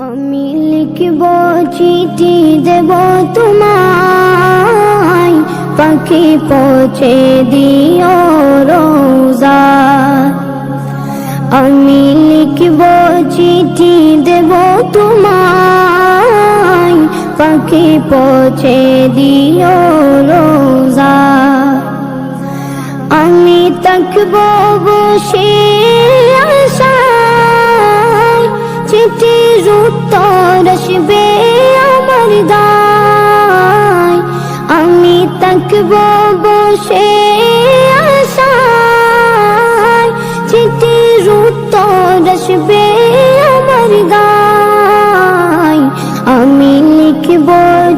আমি লিখব চিঠি দেব তোমায়, পাখি পৌঁছে দিও রোজা। আমি লিখব চিঠি দেব তোমায়, পাখি পৌঁছে দিও রোজা। আমি থাকব বসে আশায়, চিঠির উত্তর আসবে আমার গায়। আমি থাকব বসে আশায়, চিঠির উত্তর আসবে আমার গায়। আমি লিখব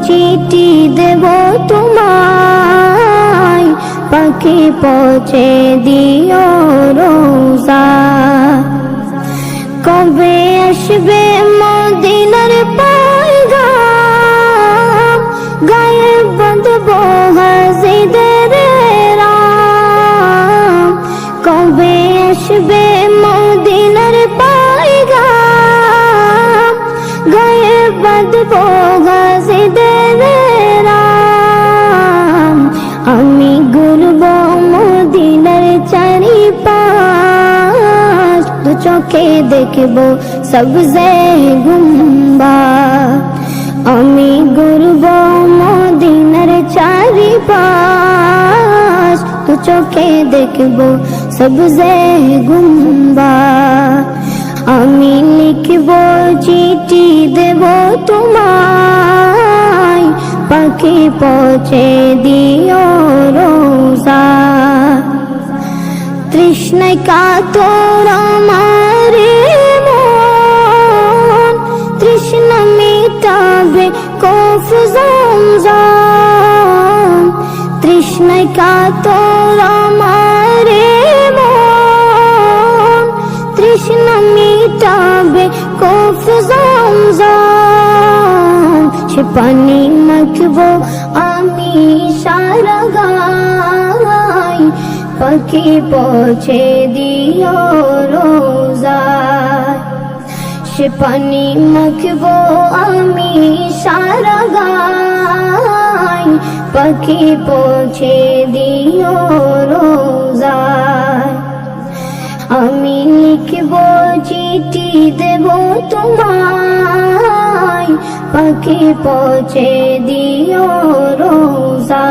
চিঠি দেব তোমায়, পাখি পৌঁছে দিও রোজা। কবে আসবে মদিনার পয়গাম, গায়ে বাঁধব হাজিদের রাম। কবে আসবে মদিনার পয়গাম, গায়ে বাঁধব হাজিদের রাম। আমি ঘুরব মদিনার চারিপাশ, দু চোখে দেখব সবজে গুম্বাদ। আমি ঘুরব মদিনার চারিপাশ, দু চোখে দেখব সবজে গুম্বাদ। আমি লিখব চিঠি দেব তোমায়, পাখি পৌঁছে দিও রোজা। তৃষ্ণায় কাতর আমার মন, তৃষ্ণা মিটাবে কফ জমজম। তৃষ্ণায় কাতর আমার মন, তৃষ্ণা মিটাবে কফ জমজম। সে পানি মাখব আমি সারা গায়, পাখি পৌঁছে দিও রোজা। সে পানি মাখব আমি সারা গায়, পাখি পৌঁছে দিও রোজা। আমি লিখব চিঠি দেব তোমায়, পাখি পৌঁছে দিও রোজা।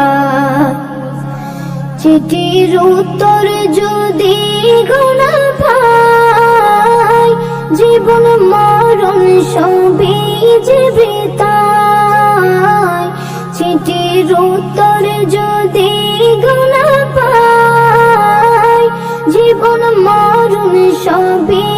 চিঠির উত্তর যদি গোনা পাই, জীবন মরণ সবই জীবিতায়। চিঠির উত্তর যদি গোনা পাই, জীবন মরণ সবই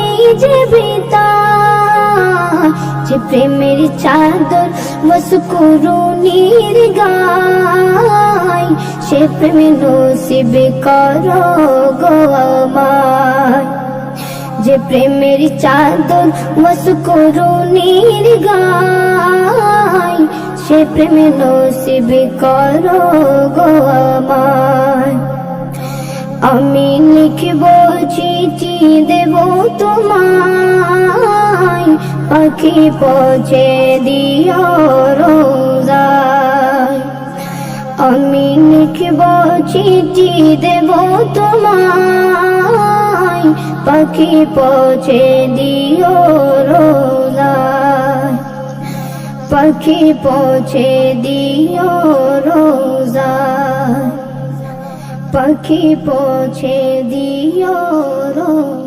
জীবিতায়। যে প্রেমের চাদর মসকুরুনির গায়, সে প্রেমে নসিব করো গো আমায়। যে প্রেমের চাদর মসকুরুনির গায়, সে প্রেমে নসিব করো গো আমায়। আমি লিখব চিঠি দেব তোমায়, পাখি পৌঁছে দিও রোজা। আমি লিখব চিঠি দেব তোমায়, পাখি পৌঁছে দিও রোজা। পাখি পৌঁছে দিও রোজা, পাখি পৌঁছে দিও রোজা।